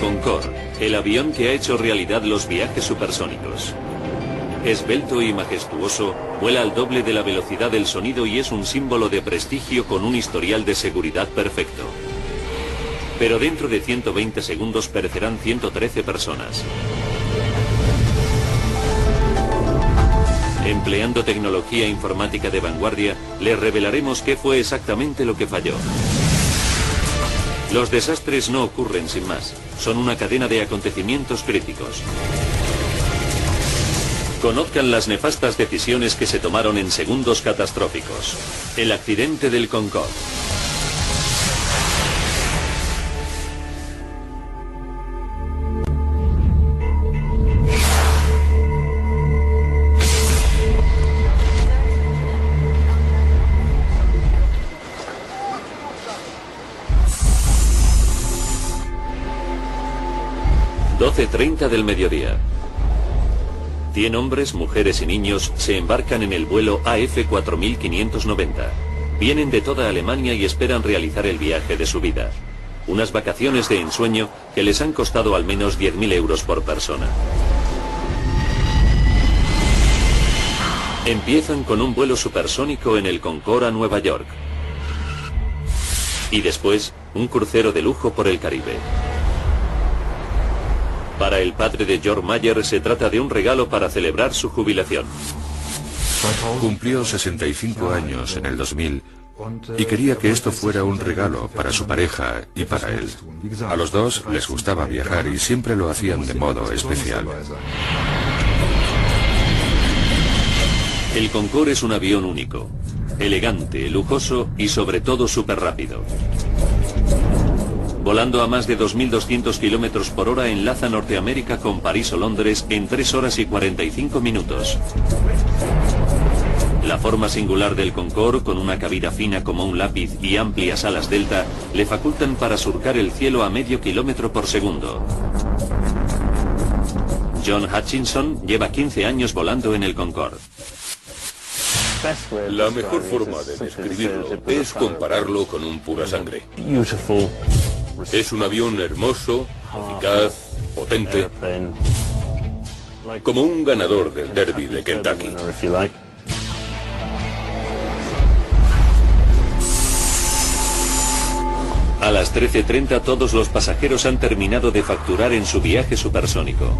Concorde, el avión que ha hecho realidad los viajes supersónicos. Esbelto y majestuoso, vuela al doble de la velocidad del sonido y es un símbolo de prestigio con un historial de seguridad perfecto. Pero dentro de 120 segundos perecerán 113 personas. Empleando tecnología informática de vanguardia, les revelaremos qué fue exactamente lo que falló. Los desastres no ocurren sin más, son una cadena de acontecimientos críticos. Conozcan las nefastas decisiones que se tomaron en segundos catastróficos. El accidente del Concorde. ...12:30 del mediodía. 100 hombres, mujeres y niños se embarcan en el vuelo AF4590. Vienen de toda Alemania y esperan realizar el viaje de su vida. Unas vacaciones de ensueño que les han costado al menos 10.000 euros por persona. Empiezan con un vuelo supersónico en el Concorde a Nueva York. Y después, un crucero de lujo por el Caribe. Para el padre de George Mayer se trata de un regalo para celebrar su jubilación. Cumplió 65 años en el 2000 y quería que esto fuera un regalo para su pareja y para él. A los dos les gustaba viajar y siempre lo hacían de modo especial. El Concorde es un avión único, elegante, lujoso y sobre todo súper rápido. Volando a más de 2.200 km por hora enlaza Norteamérica con París o Londres en 3 horas y 45 minutos. La forma singular del Concorde, con una cabina fina como un lápiz y amplias alas delta, le facultan para surcar el cielo a medio kilómetro por segundo. John Hutchinson lleva 15 años volando en el Concorde. La mejor forma de describirlo es compararlo con un pura sangre. Es un avión hermoso, eficaz, potente, como un ganador del Derby de Kentucky. A las 13:30 todos los pasajeros han terminado de facturar en su viaje supersónico.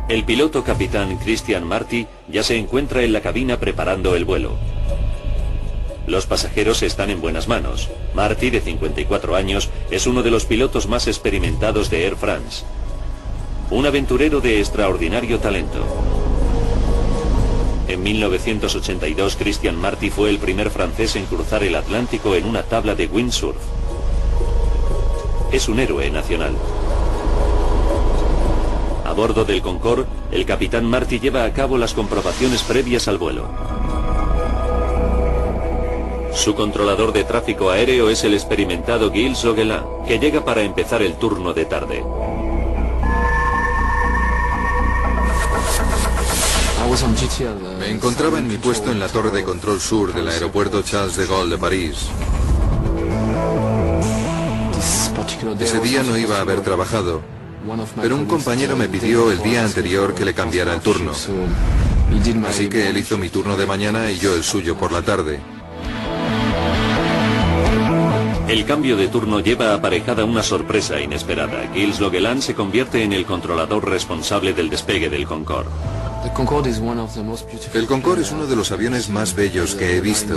El piloto capitán Christian Marty ya se encuentra en la cabina preparando el vuelo. Los pasajeros están en buenas manos. Marty, de 54 años, es uno de los pilotos más experimentados de Air France. Un aventurero de extraordinario talento. En 1982, Christian Marty fue el primer francés en cruzar el Atlántico en una tabla de windsurf. Es un héroe nacional. A bordo del Concorde, el capitán Marty lleva a cabo las comprobaciones previas al vuelo. Su controlador de tráfico aéreo es el experimentado Gilles Zoguelin, que llega para empezar el turno de tarde. Me encontraba en mi puesto en la torre de control sur del aeropuerto Charles de Gaulle de París. Ese día no iba a haber trabajado, pero un compañero me pidió el día anterior que le cambiara el turno. Así que él hizo mi turno de mañana y yo el suyo por la tarde. El cambio de turno lleva aparejada una sorpresa inesperada. Gilles Zoguelin se convierte en el controlador responsable del despegue del Concorde. El Concorde es uno de los aviones más bellos que he visto.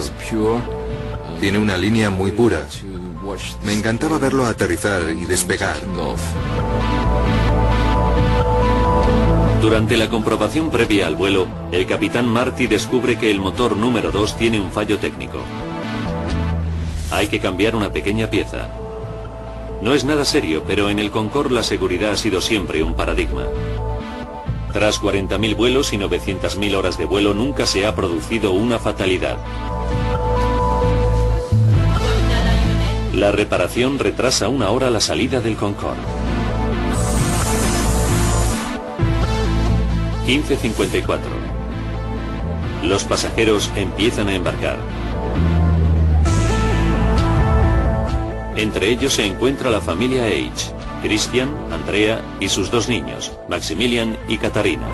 Tiene una línea muy pura. Me encantaba verlo aterrizar y despegar. Durante la comprobación previa al vuelo, el capitán Marty descubre que el motor número 2 tiene un fallo técnico. Hay que cambiar una pequeña pieza. No es nada serio, pero en el Concorde la seguridad ha sido siempre un paradigma. Tras 40.000 vuelos y 900.000 horas de vuelo nunca se ha producido una fatalidad. La reparación retrasa 1 hora la salida del Concorde. 15:54. Los pasajeros empiezan a embarcar. Entre ellos se encuentra la familia H, Christian, Andrea y sus dos niños, Maximilian y Katharina.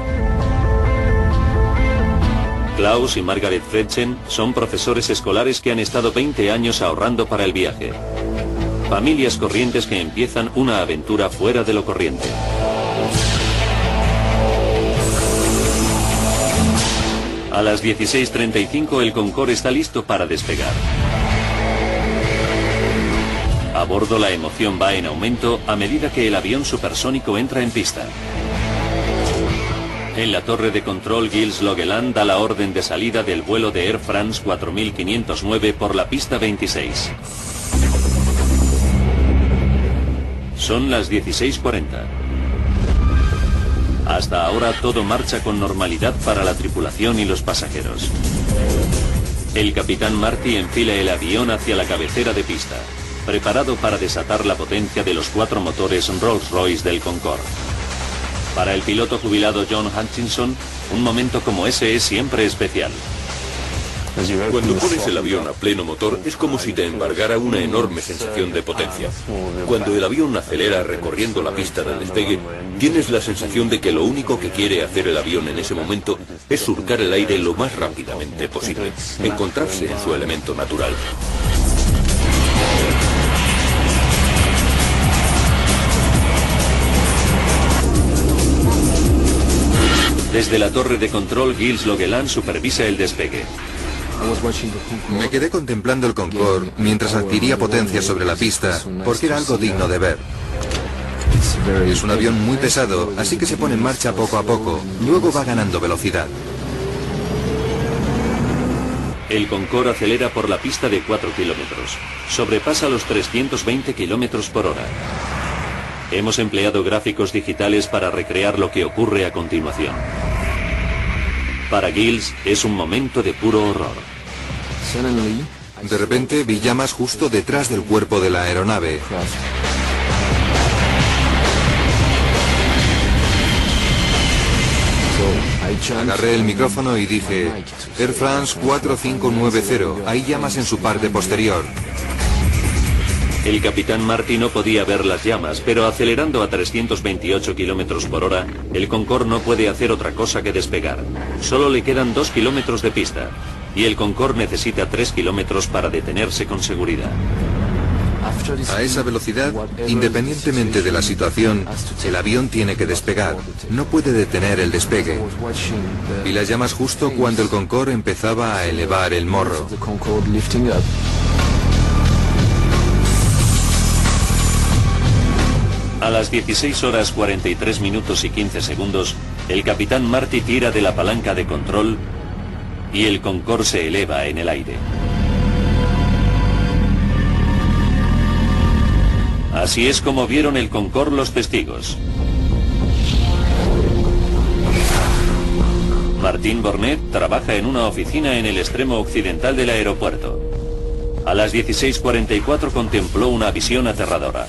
Klaus y Margaret Fredchen son profesores escolares que han estado 20 años ahorrando para el viaje. Familias corrientes que empiezan una aventura fuera de lo corriente. A las 16:35 el Concorde está listo para despegar. A bordo la emoción va en aumento a medida que el avión supersónico entra en pista. En la torre de control Gilles Logeland da la orden de salida del vuelo de Air France 4509 por la pista 26. Son las 16:40. Hasta ahora todo marcha con normalidad para la tripulación y los pasajeros. El capitán Marty enfila el avión hacia la cabecera de pista, preparado para desatar la potencia de los 4 motores Rolls-Royce del Concorde. Para el piloto jubilado John Hutchinson, un momento como ese es siempre especial. Cuando pones el avión a pleno motor es como si te embargara una enorme sensación de potencia. Cuando el avión acelera recorriendo la pista de despegue, tienes la sensación de que lo único que quiere hacer el avión en ese momento es surcar el aire lo más rápidamente posible, encontrarse en su elemento natural. Desde la torre de control Gilles Logeland supervisa el despegue. Me quedé contemplando el Concorde mientras adquiría potencia sobre la pista, porque era algo digno de ver. Es un avión muy pesado, así que se pone en marcha poco a poco, luego va ganando velocidad. El Concorde acelera por la pista de 4 kilómetros. Sobrepasa los 320 kilómetros por hora. Hemos empleado gráficos digitales para recrear lo que ocurre a continuación. Para Gilles es un momento de puro horror. De repente vi llamas justo detrás del cuerpo de la aeronave. Agarré el micrófono y dije: Air France 4590, hay llamas en su parte posterior. El capitán Marty no podía ver las llamas, pero acelerando a 328 kilómetros por hora, el Concorde no puede hacer otra cosa que despegar. Solo le quedan 2 kilómetros de pista, y el Concorde necesita 3 kilómetros para detenerse con seguridad. A esa velocidad, independientemente de la situación, el avión tiene que despegar. No puede detener el despegue. Vi las llamas justo cuando el Concorde empezaba a elevar el morro. A las 16 horas 43 minutos y 15 segundos, el capitán Marty tira de la palanca de control y el Concorde se eleva en el aire. Así es como vieron el Concorde los testigos. Martín Bornet trabaja en una oficina en el extremo occidental del aeropuerto. A las 16:44 contempló una visión aterradora.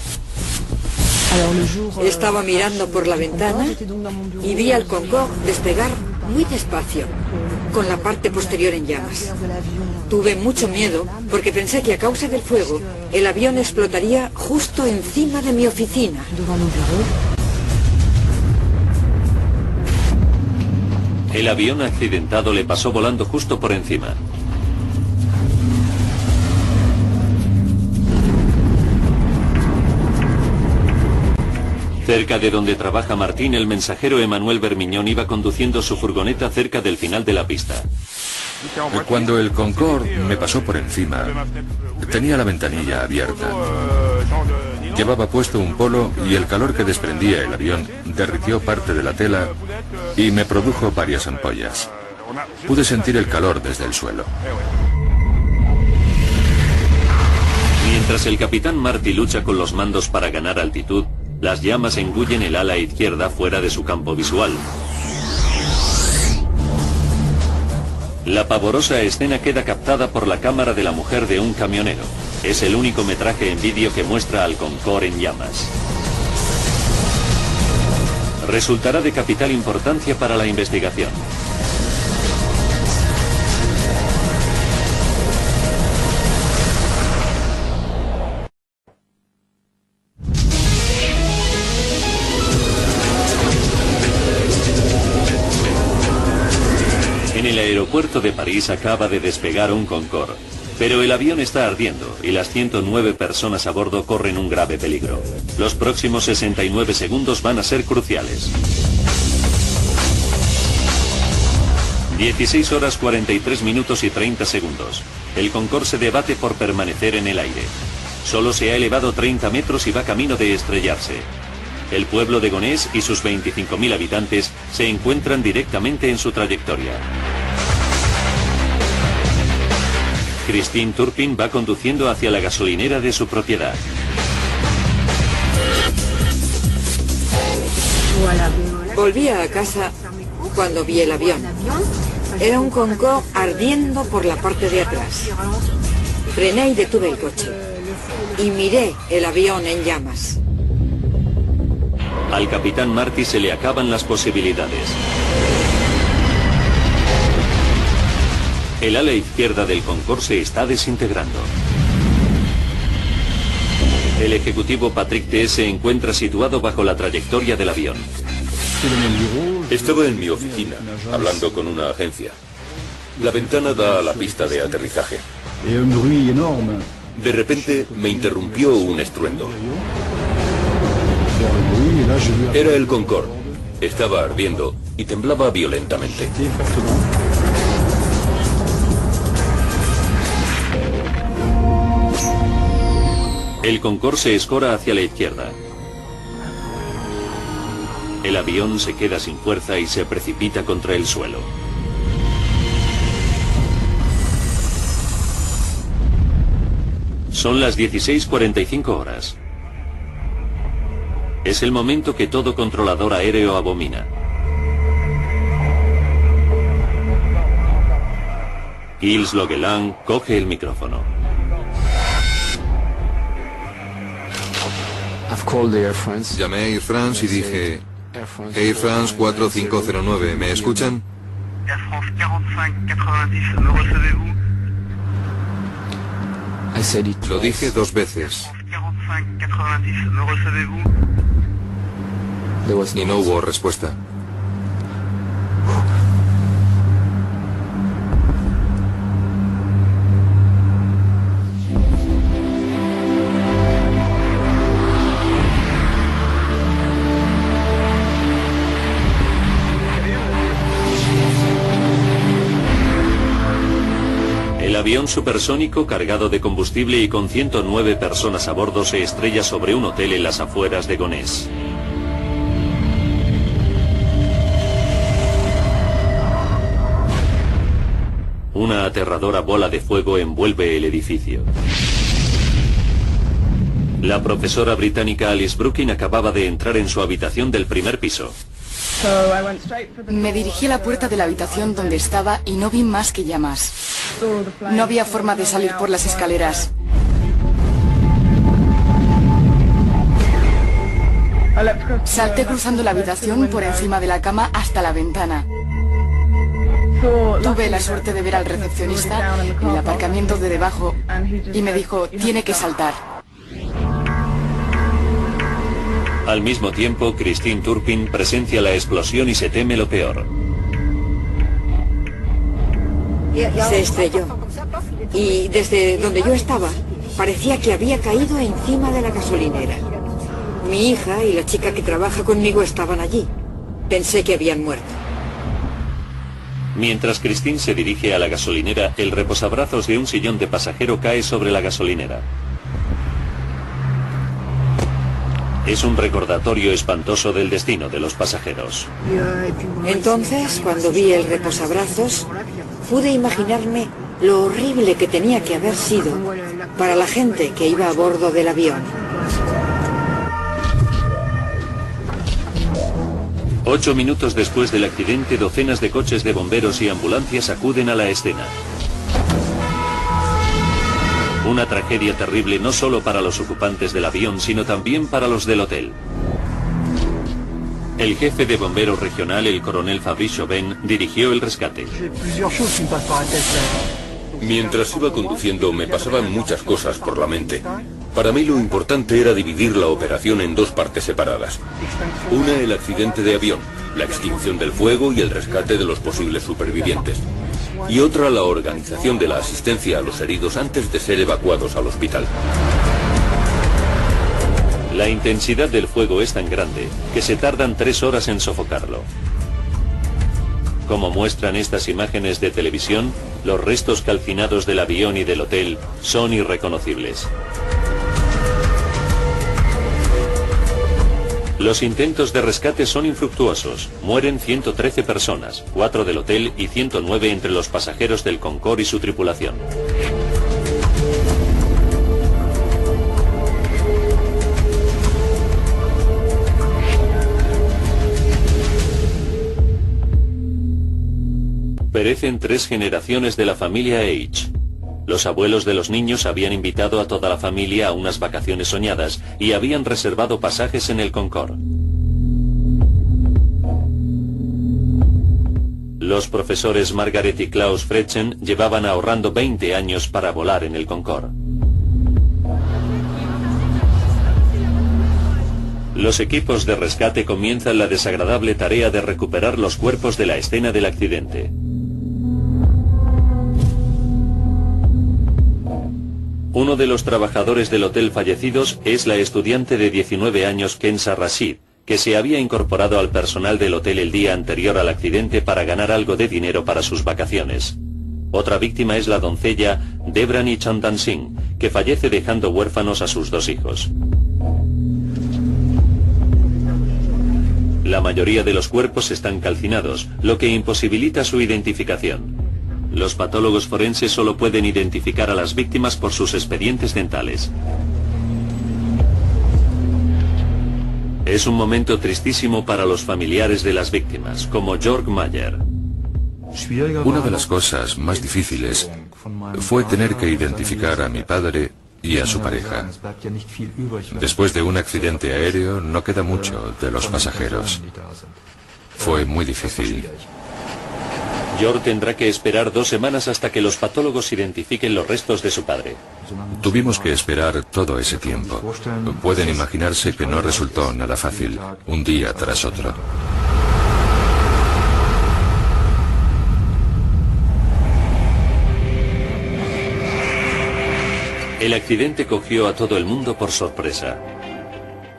Estaba mirando por la ventana y vi al Concorde despegar muy despacio, con la parte posterior en llamas. Tuve mucho miedo porque pensé que a causa del fuego el avión explotaría justo encima de mi oficina. El avión accidentado le pasó volando justo por encima. Cerca de donde trabaja Martín, el mensajero Emmanuel Bermiñón iba conduciendo su furgoneta cerca del final de la pista. Cuando el Concorde me pasó por encima, tenía la ventanilla abierta. Llevaba puesto un polo y el calor que desprendía el avión derritió parte de la tela y me produjo varias ampollas. Pude sentir el calor desde el suelo. Mientras el capitán Marty lucha con los mandos para ganar altitud, las llamas engullen el ala izquierda fuera de su campo visual. La pavorosa escena queda captada por la cámara de la mujer de un camionero. Es el único metraje en vídeo que muestra al Concorde en llamas. Resultará de capital importancia para la investigación. aeropuerto de París acaba de despegar un Concorde, pero el avión está ardiendo y las 109 personas a bordo corren un grave peligro. Los próximos 69 segundos van a ser cruciales. 16 horas 43 minutos y 30 segundos. El Concorde se debate por permanecer en el aire. Solo se ha elevado 30 metros y va camino de estrellarse. El pueblo de Gonesse y sus 25.000 habitantes se encuentran directamente en su trayectoria. Christine Turpin va conduciendo hacia la gasolinera de su propiedad. Volví a casa cuando vi el avión. Era un Concorde ardiendo por la parte de atrás. Frené y detuve el coche. Y miré el avión en llamas. Al capitán Marty se le acaban las posibilidades. El ala izquierda del Concorde se está desintegrando. El ejecutivo Patrick T. se encuentra situado bajo la trayectoria del avión. Estaba en mi oficina, hablando con una agencia. La ventana da a la pista de aterrizaje. De repente me interrumpió un estruendo. Era el Concorde. Estaba ardiendo y temblaba violentamente. El Concorde se escora hacia la izquierda. El avión se queda sin fuerza y se precipita contra el suelo. Son las 16:45 horas. Es el momento que todo controlador aéreo abomina. Gilles Logeland coge el micrófono. Llamé a Air France y dije: Air France 4509, ¿me escuchan? Air France 4590, ¿me recevez-vous? Lo dije 2 veces. Air France 4590, ¿me recevez-vous? Y no hubo respuesta. El avión supersónico cargado de combustible y con 109 personas a bordo se estrella sobre un hotel en las afueras de Gonesse. Una aterradora bola de fuego envuelve el edificio. La profesora británica Alice Brooking acababa de entrar en su habitación del primer piso. Me dirigí a la puerta de la habitación donde estaba y no vi más que llamas. No había forma de salir por las escaleras. Salté cruzando la habitación por encima de la cama hasta la ventana. Tuve la suerte de ver al recepcionista en el aparcamiento de debajo y me dijo: tiene que saltar. Al mismo tiempo, Christine Turpin presencia la explosión y se teme lo peor. Se estrelló. Y desde donde yo estaba, parecía que había caído encima de la gasolinera. Mi hija y la chica que trabaja conmigo estaban allí. Pensé que habían muerto. Mientras Christine se dirige a la gasolinera, el reposabrazos de un sillón de pasajero cae sobre la gasolinera. Es un recordatorio espantoso del destino de los pasajeros. Entonces, cuando vi el reposabrazos, pude imaginarme lo horrible que tenía que haber sido para la gente que iba a bordo del avión. 8 minutos después del accidente, docenas de coches de bomberos y ambulancias acuden a la escena. Una tragedia terrible no solo para los ocupantes del avión, sino también para los del hotel. El jefe de bomberos regional, el coronel Fabrice Chauvin, dirigió el rescate. Mientras iba conduciendo me pasaban muchas cosas por la mente. Para mí lo importante era dividir la operación en 2 partes separadas. Una, el accidente de avión, la extinción del fuego y el rescate de los posibles supervivientes. y otra la organización de la asistencia a los heridos antes de ser evacuados al hospital. La intensidad del fuego es tan grande que se tardan 3 horas en sofocarlo. Como muestran estas imágenes de televisión, los restos calcinados del avión y del hotel son irreconocibles. Los intentos de rescate son infructuosos. Mueren 113 personas, 4 del hotel y 109 entre los pasajeros del Concorde y su tripulación. Perecen 3 generaciones de la familia H. Los abuelos de los niños habían invitado a toda la familia a unas vacaciones soñadas y habían reservado pasajes en el Concorde. Los profesores Margaret y Klaus Frechen llevaban ahorrando 20 años para volar en el Concorde. Los equipos de rescate comienzan la desagradable tarea de recuperar los cuerpos de la escena del accidente. Uno de los trabajadores del hotel fallecidos es la estudiante de 19 años Kenza Rashid, que se había incorporado al personal del hotel el día anterior al accidente para ganar algo de dinero para sus vacaciones. Otra víctima es la doncella Devrani Chandan Singh, que fallece dejando huérfanos a sus 2 hijos. La mayoría de los cuerpos están calcinados, lo que imposibilita su identificación. Los patólogos forenses solo pueden identificar a las víctimas por sus expedientes dentales. Es un momento tristísimo para los familiares de las víctimas, como Jörg Mayer. Una de las cosas más difíciles fue tener que identificar a mi padre y a su pareja. Después de un accidente aéreo no queda mucho de los pasajeros. Fue muy difícil. Jörg tendrá que esperar 2 semanas hasta que los patólogos identifiquen los restos de su padre. Tuvimos que esperar todo ese tiempo. Pueden imaginarse que no resultó nada fácil, un día tras otro. El accidente cogió a todo el mundo por sorpresa.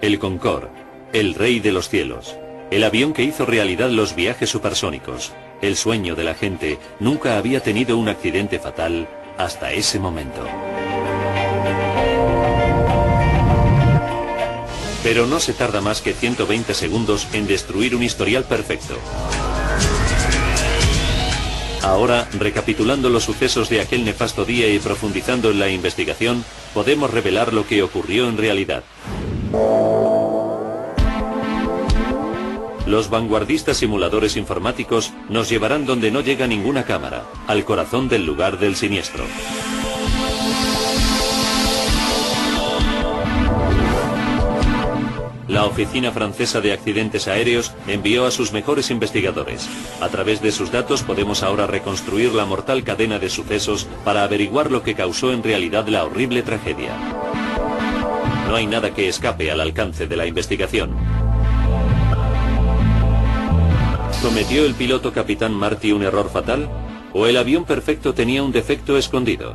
El Concorde, el rey de los cielos, el avión que hizo realidad los viajes supersónicos, el sueño de la gente, nunca había tenido un accidente fatal hasta ese momento. Pero no se tarda más que 120 segundos en destruir un historial perfecto. Ahora, recapitulando los sucesos de aquel nefasto día y profundizando en la investigación, podemos revelar lo que ocurrió en realidad. Los vanguardistas simuladores informáticos nos llevarán donde no llega ninguna cámara, al corazón del lugar del siniestro. La Oficina Francesa de Accidentes Aéreos envió a sus mejores investigadores. A través de sus datos podemos ahora reconstruir la mortal cadena de sucesos para averiguar lo que causó en realidad la horrible tragedia. No hay nada que escape al alcance de la investigación. ¿Cometió el piloto capitán Marty un error fatal? ¿O el avión perfecto tenía un defecto escondido?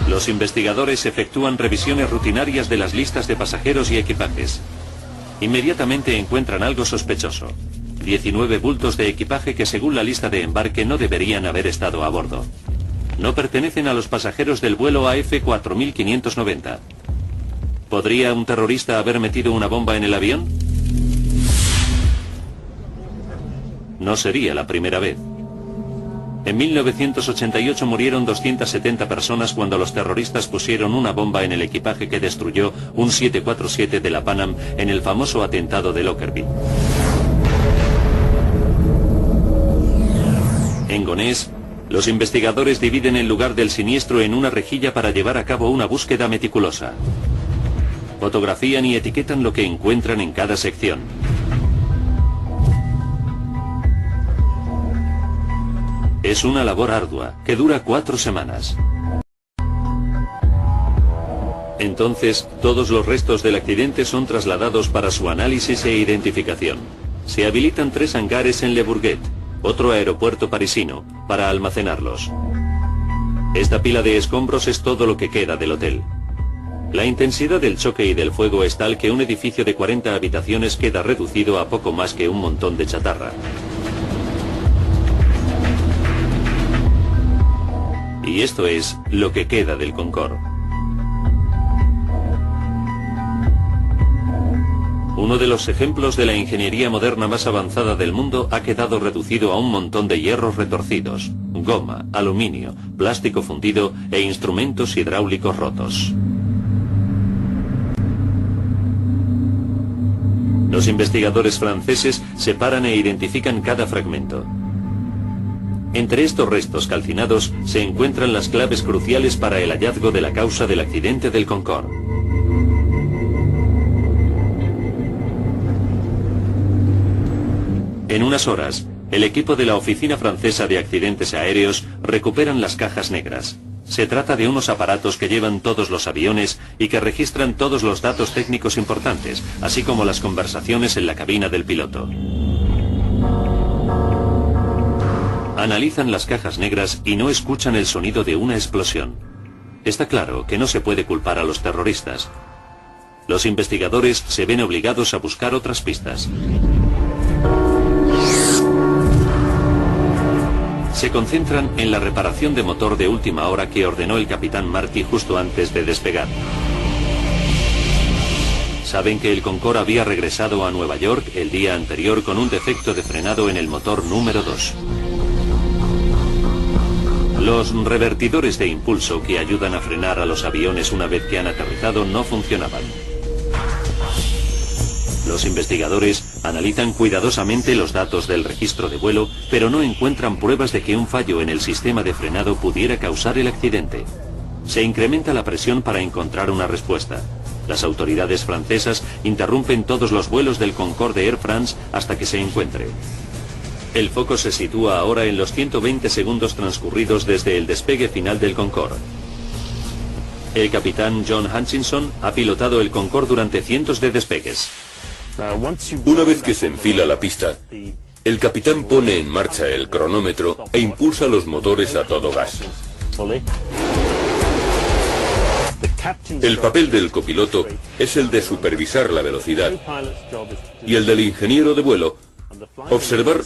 Los investigadores efectúan revisiones rutinarias de las listas de pasajeros y equipajes. Inmediatamente encuentran algo sospechoso. 19 bultos de equipaje que según la lista de embarque no deberían haber estado a bordo. No pertenecen a los pasajeros del vuelo AF4590. ¿Podría un terrorista haber metido una bomba en el avión? No sería la primera vez. En 1988 murieron 270 personas cuando los terroristas pusieron una bomba en el equipaje que destruyó un 747 de la Pan Am en el famoso atentado de Lockerbie. En Gonés, los investigadores dividen el lugar del siniestro en una rejilla para llevar a cabo una búsqueda meticulosa. Fotografían y etiquetan lo que encuentran en cada sección. Es una labor ardua, que dura 4 semanas. Entonces, todos los restos del accidente son trasladados para su análisis e identificación. Se habilitan 3 hangares en Le Bourget, otro aeropuerto parisino, para almacenarlos. Esta pila de escombros es todo lo que queda del hotel. La intensidad del choque y del fuego es tal que un edificio de 40 habitaciones queda reducido a poco más que un montón de chatarra. Y esto es lo que queda del Concorde. Uno de los ejemplos de la ingeniería moderna más avanzada del mundo ha quedado reducido a un montón de hierros retorcidos, goma, aluminio, plástico fundido e instrumentos hidráulicos rotos. Los investigadores franceses separan e identifican cada fragmento. Entre estos restos calcinados se encuentran las claves cruciales para el hallazgo de la causa del accidente del Concorde. En unas horas, el equipo de la Oficina Francesa de Accidentes Aéreos recuperan las cajas negras. Se trata de unos aparatos que llevan todos los aviones y que registran todos los datos técnicos importantes, así como las conversaciones en la cabina del piloto. Analizan las cajas negras y no escuchan el sonido de una explosión. Está claro que no se puede culpar a los terroristas. Los investigadores se ven obligados a buscar otras pistas. Se concentran en la reparación de motor de última hora que ordenó el capitán Marty justo antes de despegar. Saben que el Concorde había regresado a Nueva York el día anterior con un defecto de frenado en el motor número 2. Los revertidores de impulso que ayudan a frenar a los aviones una vez que han aterrizado no funcionaban. Los investigadores analizan cuidadosamente los datos del registro de vuelo, pero no encuentran pruebas de que un fallo en el sistema de frenado pudiera causar el accidente. Se incrementa la presión para encontrar una respuesta. Las autoridades francesas interrumpen todos los vuelos del Concorde de Air France hasta que se encuentre. El foco se sitúa ahora en los 120 segundos transcurridos desde el despegue final del Concorde. El capitán John Hutchinson ha pilotado el Concorde durante cientos de despegues. Una vez que se enfila la pista, el capitán pone en marcha el cronómetro e impulsa los motores a todo gas. El papel del copiloto es el de supervisar la velocidad y el del ingeniero de vuelo, observar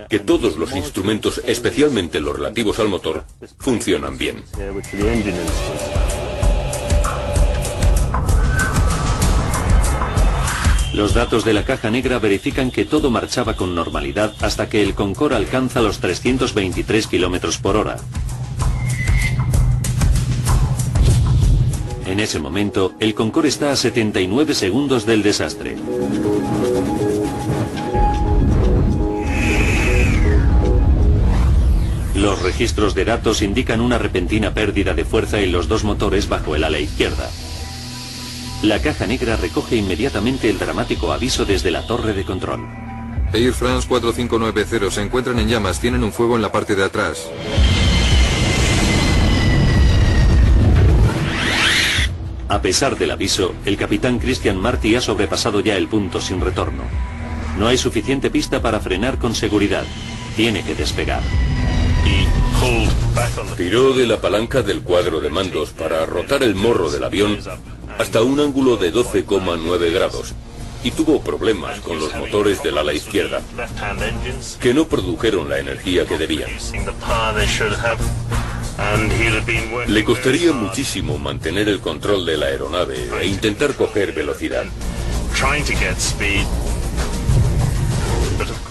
que todos los instrumentos, especialmente los relativos al motor, funcionan bien. Los datos de la caja negra verifican que todo marchaba con normalidad hasta que el Concorde alcanza los 323 km por hora. En ese momento, el Concorde está a 79 segundos del desastre. Los registros de datos indican una repentina pérdida de fuerza en los 2 motores bajo el ala izquierda. La caja negra recoge inmediatamente el dramático aviso desde la torre de control. Air France 4590, se encuentran en llamas, tienen un fuego en la parte de atrás. A pesar del aviso, el capitán Christian Marty ha sobrepasado ya el punto sin retorno. No hay suficiente pista para frenar con seguridad. Tiene que despegar. Tiró de la palanca del cuadro de mandos para rotar el morro del avión hasta un ángulo de 12,9 grados y tuvo problemas con los motores del ala izquierda, que no produjeron la energía que debían. Le costaría muchísimo mantener el control de la aeronave e intentar coger velocidad.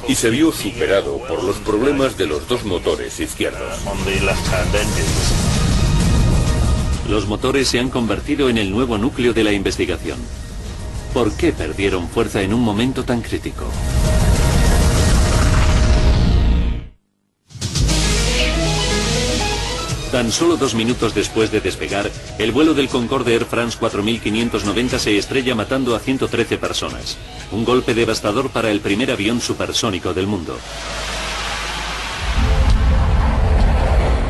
Y se vio superado por los problemas de los 2 motores izquierdos. Los motores se han convertido en el nuevo núcleo de la investigación. ¿Por qué perdieron fuerza en un momento tan crítico? Tan solo 2 minutos después de despegar, el vuelo del Concorde Air France 4590 se estrella matando a 113 personas. Un golpe devastador para el primer avión supersónico del mundo.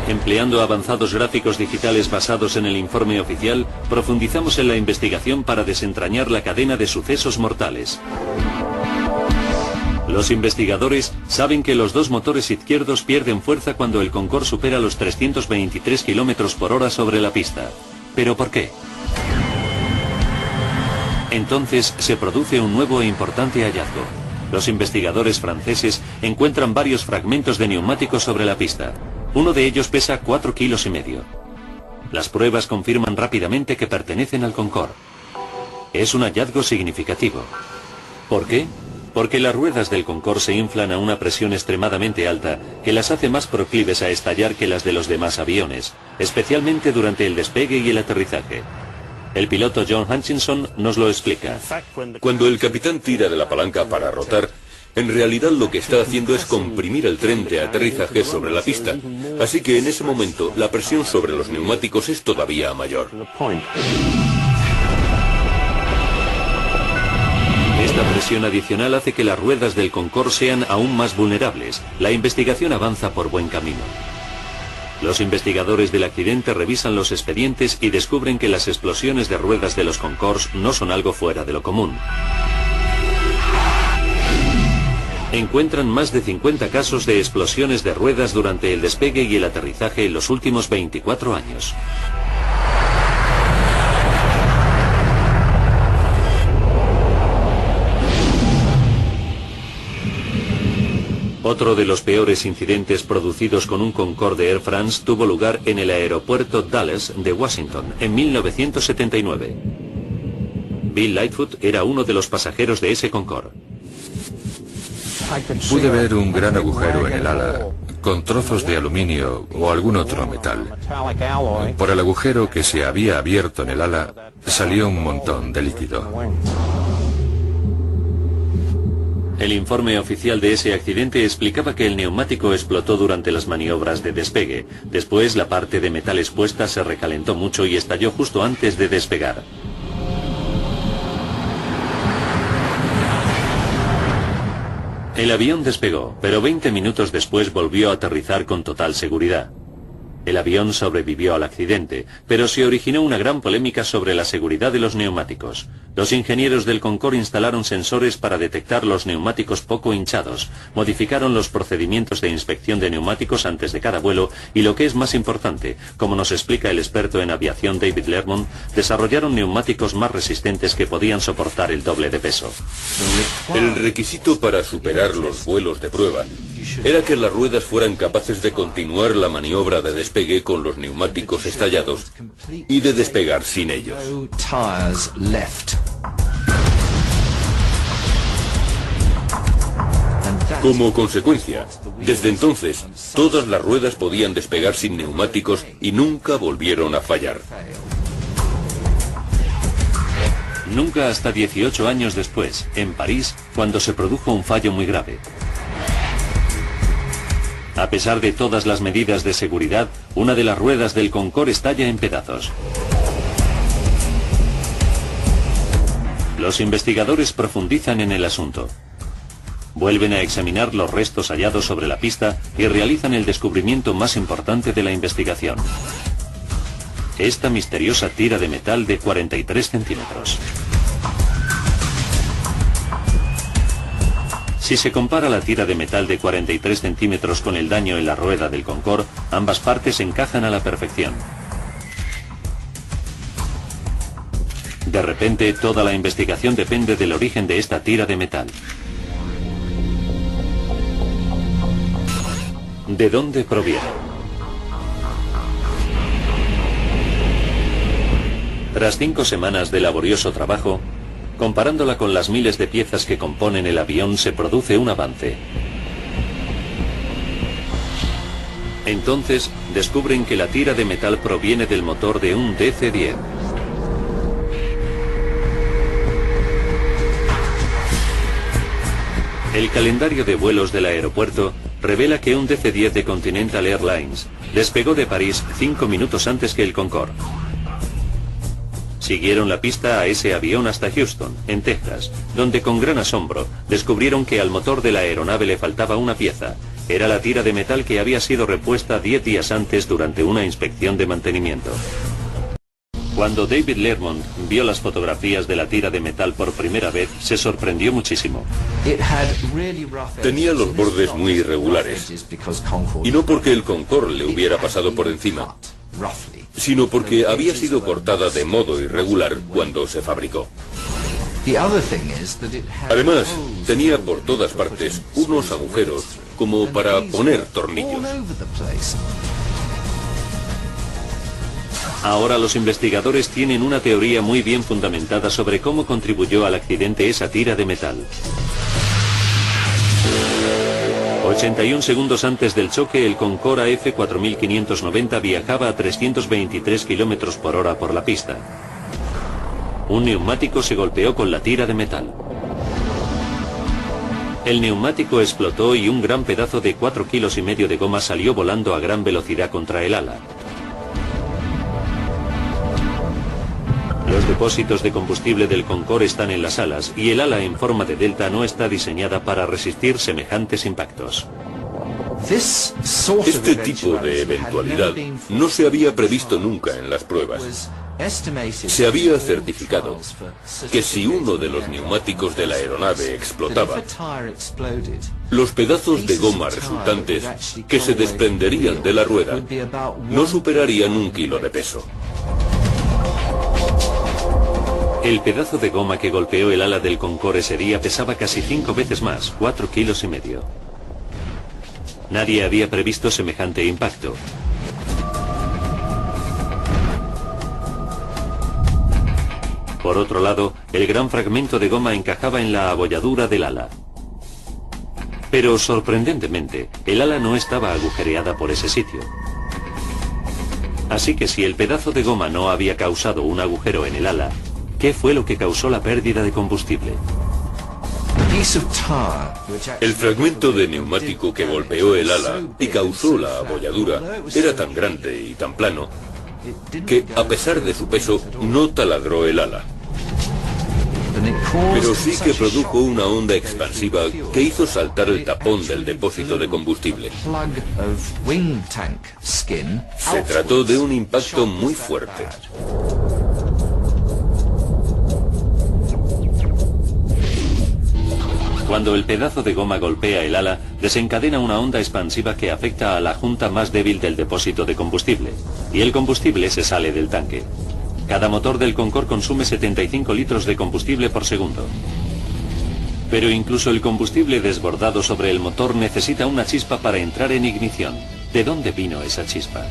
Empleando avanzados gráficos digitales basados en el informe oficial, profundizamos en la investigación para desentrañar la cadena de sucesos mortales. Los investigadores saben que los dos motores izquierdos pierden fuerza cuando el Concorde supera los 323 km por hora sobre la pista. ¿Pero por qué? Entonces se produce un nuevo e importante hallazgo. Los investigadores franceses encuentran varios fragmentos de neumáticos sobre la pista. Uno de ellos pesa 4,5 kilos. Las pruebas confirman rápidamente que pertenecen al Concorde. Es un hallazgo significativo. ¿Por qué? Porque las ruedas del Concorde se inflan a una presión extremadamente alta que las hace más proclives a estallar que las de los demás aviones, especialmente durante el despegue y el aterrizaje. El piloto John Hutchinson nos lo explica. Cuando el capitán tira de la palanca para rotar, en realidad lo que está haciendo es comprimir el tren de aterrizaje sobre la pista. Así que en ese momento la presión sobre los neumáticos es todavía mayor. Esta presión adicional hace que las ruedas del Concorde sean aún más vulnerables. La investigación avanza por buen camino. Los investigadores del accidente revisan los expedientes y descubren que las explosiones de ruedas de los Concordes no son algo fuera de lo común. Encuentran más de 50 casos de explosiones de ruedas durante el despegue y el aterrizaje en los últimos 24 años. Otro de los peores incidentes producidos con un Concorde de Air France tuvo lugar en el aeropuerto Dulles de Washington en 1979. Bill Lightfoot era uno de los pasajeros de ese Concorde. Pude ver un gran agujero en el ala, con trozos de aluminio o algún otro metal. Por el agujero que se había abierto en el ala, salió un montón de líquido. El informe oficial de ese accidente explicaba que el neumático explotó durante las maniobras de despegue. Después, la parte de metal expuesta se recalentó mucho y estalló justo antes de despegar. El avión despegó, pero 20 minutos después volvió a aterrizar con total seguridad. El avión sobrevivió al accidente, pero se originó una gran polémica sobre la seguridad de los neumáticos. Los ingenieros del Concorde instalaron sensores para detectar los neumáticos poco hinchados, modificaron los procedimientos de inspección de neumáticos antes de cada vuelo y, lo que es más importante, como nos explica el experto en aviación David Lermont, desarrollaron neumáticos más resistentes que podían soportar el doble de peso. El requisito para superar los vuelos de prueba era que las ruedas fueran capaces de continuar la maniobra de despegue con los neumáticos estallados y de despegar sin ellos. Como consecuencia, desde entonces, todas las ruedas podían despegar sin neumáticos y nunca volvieron a fallar. Nunca hasta 18 años después, en París, cuando se produjo un fallo muy grave. A pesar de todas las medidas de seguridad, una de las ruedas del Concorde estalla en pedazos. Los investigadores profundizan en el asunto. Vuelven a examinar los restos hallados sobre la pista y realizan el descubrimiento más importante de la investigación. Esta misteriosa tira de metal de 43 centímetros. Si se compara la tira de metal de 43 centímetros con el daño en la rueda del Concorde, ambas partes encajan a la perfección. De repente, toda la investigación depende del origen de esta tira de metal. ¿De dónde proviene? Tras 5 semanas de laborioso trabajo, comparándola con las miles de piezas que componen el avión, se produce un avance. Entonces, descubren que la tira de metal proviene del motor de un DC-10. El calendario de vuelos del aeropuerto revela que un DC-10 de Continental Airlines despegó de París 5 minutos antes que el Concorde. Siguieron la pista a ese avión hasta Houston, en Texas, donde con gran asombro descubrieron que al motor de la aeronave le faltaba una pieza. Era la tira de metal que había sido repuesta 10 días antes durante una inspección de mantenimiento. Cuando David Lermont vio las fotografías de la tira de metal por primera vez, se sorprendió muchísimo. Tenía los bordes muy irregulares, y no porque el Concorde le hubiera pasado por encima, sino porque había sido cortada de modo irregular cuando se fabricó. Además, tenía por todas partes unos agujeros como para poner tornillos. Ahora los investigadores tienen una teoría muy bien fundamentada sobre cómo contribuyó al accidente esa tira de metal. 81 segundos antes del choque, el Concorde AF4590 viajaba a 323 km por hora por la pista. Un neumático se golpeó con la tira de metal. El neumático explotó y un gran pedazo de 4,5 kilos de goma salió volando a gran velocidad contra el ala. Los depósitos de combustible del Concorde están en las alas y el ala en forma de delta no está diseñada para resistir semejantes impactos. Este tipo de eventualidad no se había previsto nunca en las pruebas. Se había certificado que si uno de los neumáticos de la aeronave explotaba, los pedazos de goma resultantes que se desprenderían de la rueda no superarían 1 kilo de peso. El pedazo de goma que golpeó el ala del Concorde ese día pesaba casi 5 veces más, 4,5 kilos. Nadie había previsto semejante impacto. Por otro lado, el gran fragmento de goma encajaba en la abolladura del ala. Pero sorprendentemente, el ala no estaba agujereada por ese sitio. Así que si el pedazo de goma no había causado un agujero en el ala, ¿qué fue lo que causó la pérdida de combustible? El fragmento de neumático que golpeó el ala y causó la abolladura era tan grande y tan plano que, a pesar de su peso, no taladró el ala. Pero sí que produjo una onda expansiva que hizo saltar el tapón del depósito de combustible. Se trató de un impacto muy fuerte. Cuando el pedazo de goma golpea el ala, desencadena una onda expansiva que afecta a la junta más débil del depósito de combustible, y el combustible se sale del tanque. Cada motor del Concorde consume 75 litros de combustible por segundo. Pero incluso el combustible desbordado sobre el motor necesita una chispa para entrar en ignición. ¿De dónde vino esa chispa?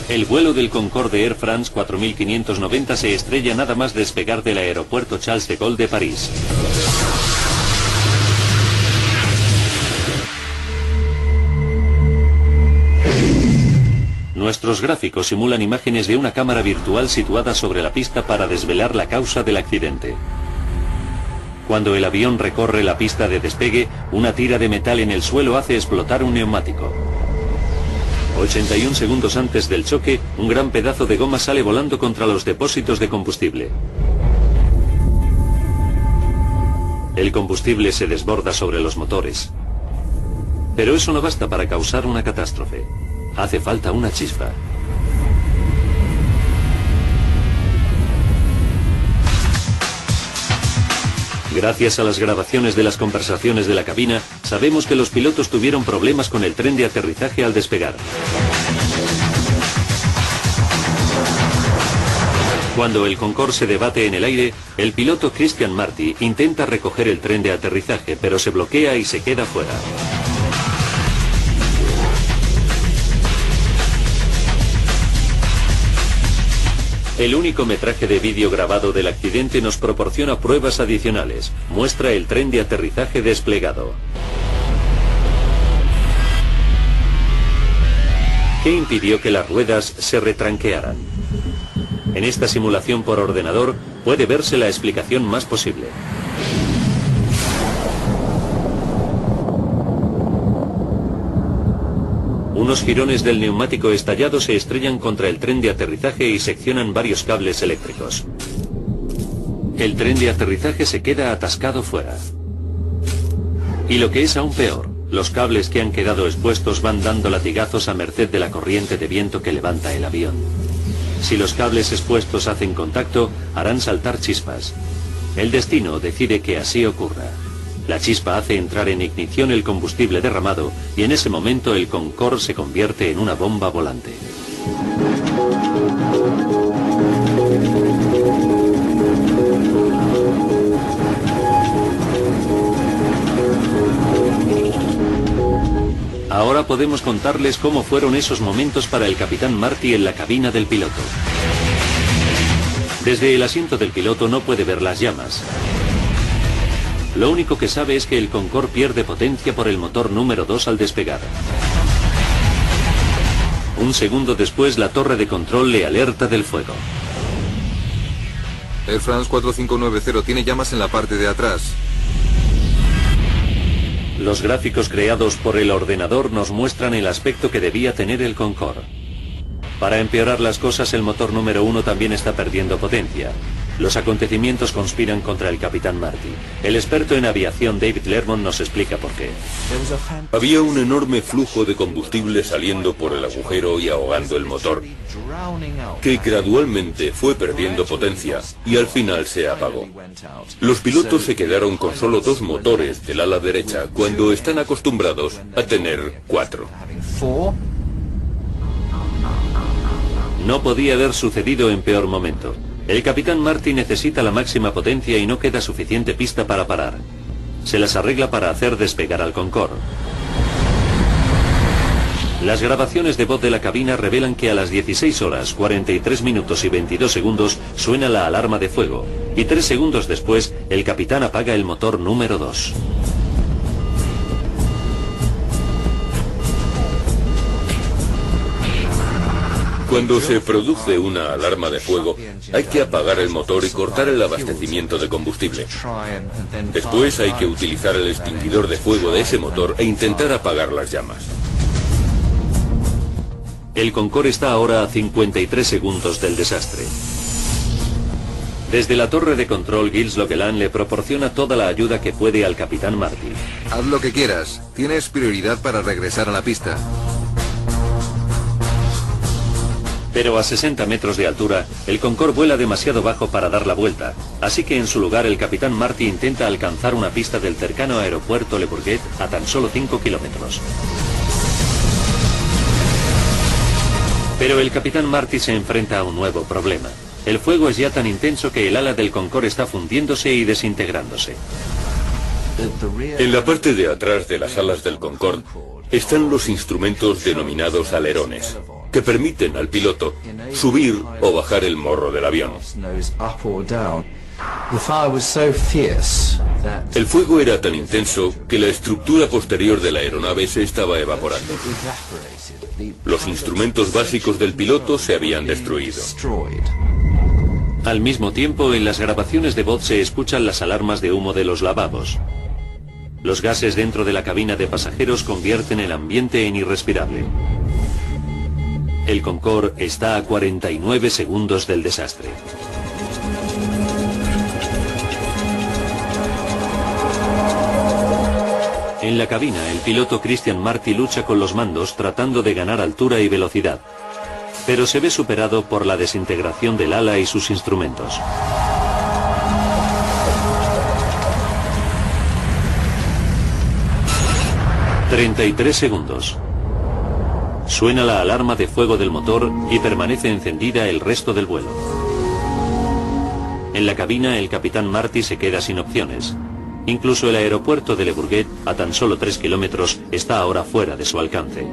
El vuelo del Concorde Air France 4590 se estrella nada más despegar del aeropuerto Charles de Gaulle de París. Nuestros gráficos simulan imágenes de una cámara virtual situada sobre la pista para desvelar la causa del accidente. Cuando el avión recorre la pista de despegue, una tira de metal en el suelo hace explotar un neumático. 81 segundos antes del choque, un gran pedazo de goma sale volando contra los depósitos de combustible. El combustible se desborda sobre los motores. Pero eso no basta para causar una catástrofe. Hace falta una chispa. Gracias a las grabaciones de las conversaciones de la cabina, sabemos que los pilotos tuvieron problemas con el tren de aterrizaje al despegar. Cuando el Concorde se debate en el aire, el piloto Christian Marty intenta recoger el tren de aterrizaje, pero se bloquea y se queda fuera. El único metraje de vídeo grabado del accidente nos proporciona pruebas adicionales. Muestra el tren de aterrizaje desplegado. ¿Qué impidió que las ruedas se retranquearan? En esta simulación por ordenador puede verse la explicación más posible. Unos jirones del neumático estallado se estrellan contra el tren de aterrizaje y seccionan varios cables eléctricos. El tren de aterrizaje se queda atascado fuera. Y lo que es aún peor, Los cables que han quedado expuestos van dando latigazos a merced de la corriente de viento que levanta el avión. Si los cables expuestos hacen contacto, harán saltar chispas. El destino decide que así ocurra. La chispa hace entrar en ignición el combustible derramado y en ese momento el Concorde se convierte en una bomba volante. Ahora podemos contarles cómo fueron esos momentos para el capitán Marty en la cabina del piloto. Desde el asiento del piloto no puede ver las llamas. Lo único que sabe es que el Concorde pierde potencia por el motor número 2 al despegar. Un segundo después la torre de control le alerta del fuego. Air France 4590 tiene llamas en la parte de atrás. Los gráficos creados por el ordenador nos muestran el aspecto que debía tener el Concorde. Para empeorar las cosas, el motor número 1 también está perdiendo potencia. Los acontecimientos conspiran contra el capitán Marty. El experto en aviación David Lermont nos explica por qué. Había un enorme flujo de combustible saliendo por el agujero y ahogando el motor, que gradualmente fue perdiendo potencia y al final se apagó. Los pilotos se quedaron con solo 2 motores del ala derecha cuando están acostumbrados a tener 4. No podía haber sucedido en peor momento. El capitán Marty necesita la máxima potencia y no queda suficiente pista para parar. Se las arregla para hacer despegar al Concorde. Las grabaciones de voz de la cabina revelan que a las 16 horas, 43 minutos y 22 segundos suena la alarma de fuego, y 3 segundos después el capitán apaga el motor número 2. Cuando se produce una alarma de fuego, hay que apagar el motor y cortar el abastecimiento de combustible. Después hay que utilizar el extinguidor de fuego de ese motor e intentar apagar las llamas. El Concorde está ahora a 53 segundos del desastre. Desde la torre de control, Gilles Loquelan le proporciona toda la ayuda que puede al capitán Marty. Haz lo que quieras. Tienes prioridad para regresar a la pista. Pero a 60 metros de altura, el Concorde vuela demasiado bajo para dar la vuelta, así que en su lugar el capitán Marty intenta alcanzar una pista del cercano aeropuerto Le Bourget a tan solo 5 kilómetros. Pero el capitán Marty se enfrenta a un nuevo problema. El fuego es ya tan intenso que el ala del Concorde está fundiéndose y desintegrándose. En la parte de atrás de las alas del Concorde están los instrumentos denominados alerones, que permiten al piloto subir o bajar el morro del avión. El fuego era tan intenso que la estructura posterior de la aeronave se estaba evaporando. Los instrumentos básicos del piloto se habían destruido. Al mismo tiempo, en las grabaciones de voz se escuchan las alarmas de humo de los lavabos. Los gases dentro de la cabina de pasajeros convierten el ambiente en irrespirable. El Concorde está a 49 segundos del desastre. En la cabina, el piloto Christian Marty lucha con los mandos tratando de ganar altura y velocidad, pero se ve superado por la desintegración del ala y sus instrumentos. «33 segundos». Suena la alarma de fuego del motor y permanece encendida el resto del vuelo. En la cabina, el capitán Marty se queda sin opciones. Incluso el aeropuerto de Le Bourget, a tan solo 3 kilómetros, está ahora fuera de su alcance.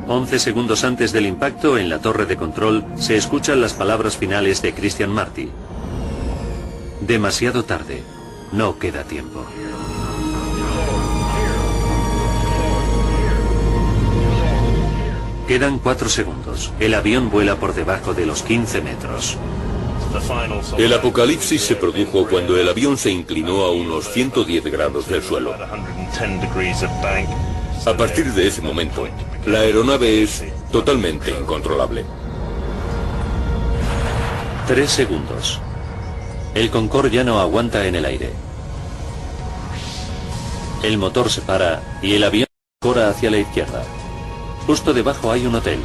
11 segundos antes del impacto, en la torre de control, se escuchan las palabras finales de Christian Marty. Demasiado tarde. No queda tiempo. Quedan 4 segundos. El avión vuela por debajo de los 15 metros. El apocalipsis se produjo cuando el avión se inclinó a unos 110 grados del suelo. A partir de ese momento, la aeronave es totalmente incontrolable. 3 segundos. El Concorde ya no aguanta en el aire. El motor se para y el avión corre hacia la izquierda. Justo debajo hay un hotel.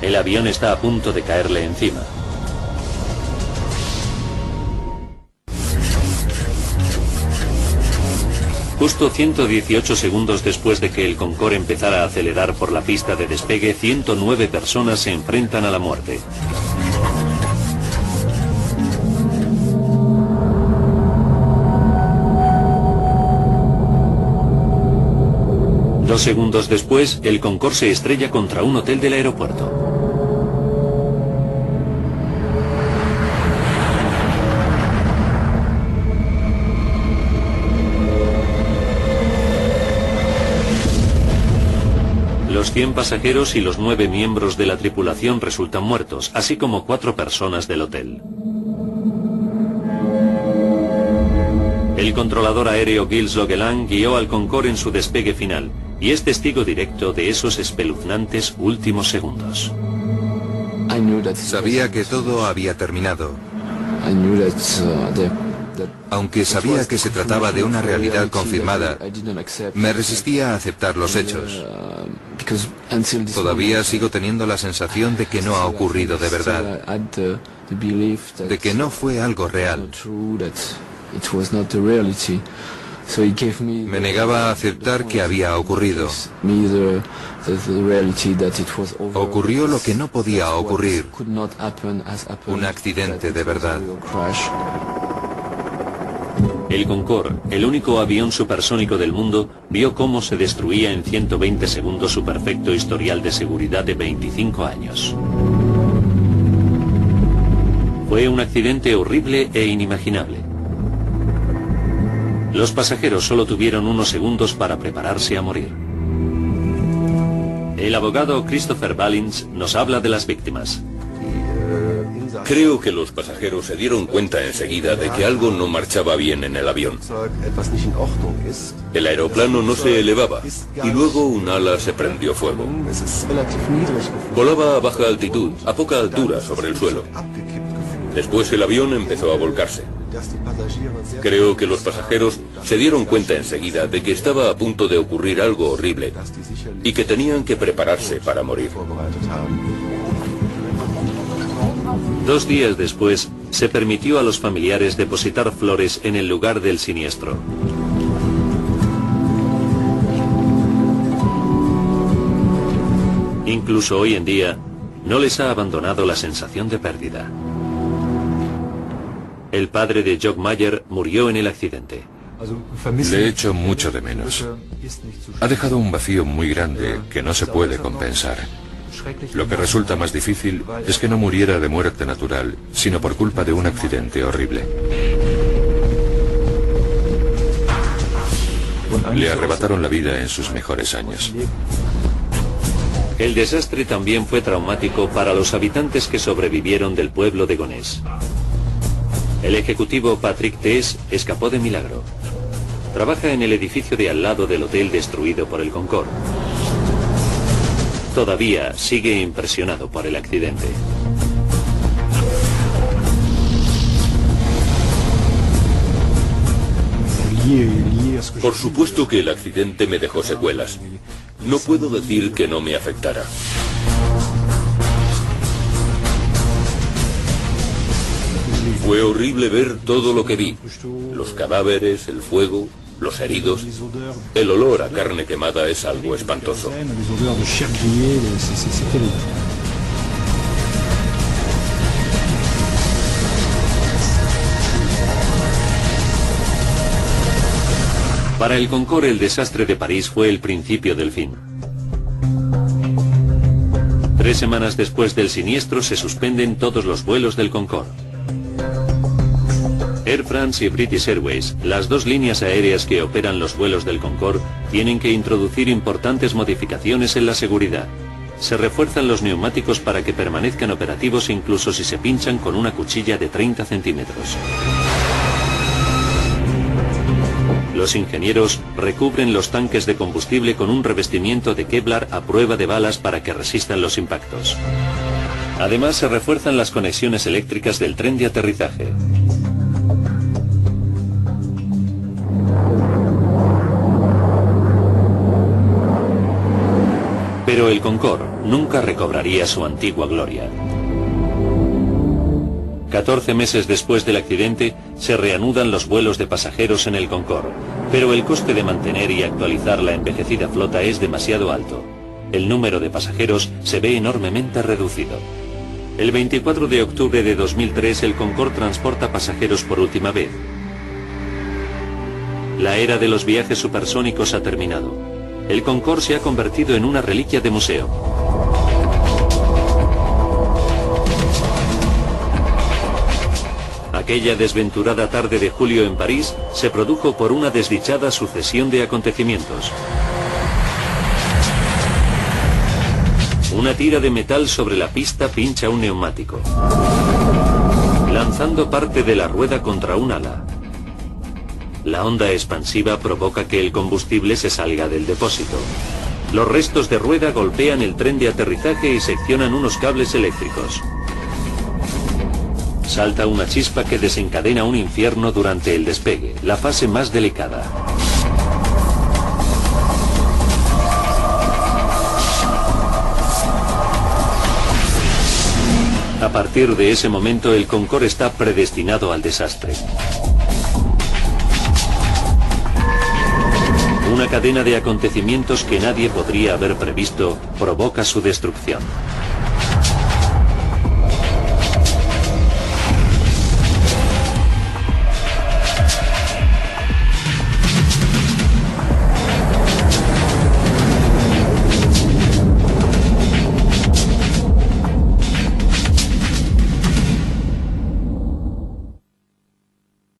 El avión está a punto de caerle encima. Justo 118 segundos después de que el Concorde empezara a acelerar por la pista de despegue, 109 personas se enfrentan a la muerte. Dos segundos después, el Concorde se estrella contra un hotel del aeropuerto. Los 100 pasajeros y los 9 miembros de la tripulación resultan muertos, así como 4 personas del hotel. El controlador aéreo Gilles Leguelin guió al Concorde en su despegue final y es testigo directo de esos espeluznantes últimos segundos. Sabía que todo había terminado. Aunque sabía que se trataba de una realidad confirmada, me resistía a aceptar los hechos. Todavía sigo teniendo la sensación de que no ha ocurrido de verdad, de que no fue algo real. Me negaba a aceptar que había ocurrido. Ocurrió lo que no podía ocurrir, un accidente de verdad. El Concorde, el único avión supersónico del mundo, vio cómo se destruía en 120 segundos su perfecto historial de seguridad de 25 años. Fue un accidente horrible e inimaginable. Los pasajeros solo tuvieron unos segundos para prepararse a morir. El abogado Christopher Ballins nos habla de las víctimas. Creo que los pasajeros se dieron cuenta enseguida de que algo no marchaba bien en el avión. El aeroplano no se elevaba y luego un ala se prendió fuego. Volaba a baja altitud, a poca altura sobre el suelo. Después el avión empezó a volcarse. Creo que los pasajeros se dieron cuenta enseguida de que estaba a punto de ocurrir algo horrible y que tenían que prepararse para morir. 2 días después, se permitió a los familiares depositar flores en el lugar del siniestro. Incluso hoy en día, no les ha abandonado la sensación de pérdida. El padre de Jock Mayer murió en el accidente. Le echo mucho de menos. Ha dejado un vacío muy grande que no se puede compensar. Lo que resulta más difícil es que no muriera de muerte natural, sino por culpa de un accidente horrible. Le arrebataron la vida en sus mejores años. El desastre también fue traumático para los habitantes que sobrevivieron del pueblo de Gonesse. El ejecutivo Patrick Tess escapó de milagro. Trabaja en el edificio de al lado del hotel destruido por el Concorde. Todavía sigue impresionado por el accidente. Por supuesto que el accidente me dejó secuelas. No puedo decir que no me afectara. Fue horrible ver todo lo que vi. Los cadáveres, el fuego, los heridos. El olor a carne quemada es algo espantoso. Para el Concorde, el desastre de París fue el principio del fin. 3 semanas después del siniestro se suspenden todos los vuelos del Concorde. Air France y British Airways, las 2 líneas aéreas que operan los vuelos del Concorde, tienen que introducir importantes modificaciones en la seguridad. Se refuerzan los neumáticos para que permanezcan operativos incluso si se pinchan con una cuchilla de 30 centímetros. Los ingenieros recubren los tanques de combustible con un revestimiento de Kevlar a prueba de balas para que resistan los impactos. Además, se refuerzan las conexiones eléctricas del tren de aterrizaje. Pero el Concorde nunca recobraría su antigua gloria. 14 meses después del accidente, se reanudan los vuelos de pasajeros en el Concorde, pero el coste de mantener y actualizar la envejecida flota es demasiado alto. El número de pasajeros se ve enormemente reducido. El 24 de octubre de 2003, el Concorde transporta pasajeros por última vez. La era de los viajes supersónicos ha terminado. El Concorde se ha convertido en una reliquia de museo. Aquella desventurada tarde de julio en París se produjo por una desdichada sucesión de acontecimientos. Una tira de metal sobre la pista pincha un neumático, lanzando parte de la rueda contra un ala. La onda expansiva provoca que el combustible se salga del depósito. Los restos de rueda golpean el tren de aterrizaje y seccionan unos cables eléctricos. Salta una chispa que desencadena un infierno durante el despegue, la fase más delicada. A partir de ese momento, el Concorde está predestinado al desastre. Una cadena de acontecimientos que nadie podría haber previsto provoca su destrucción.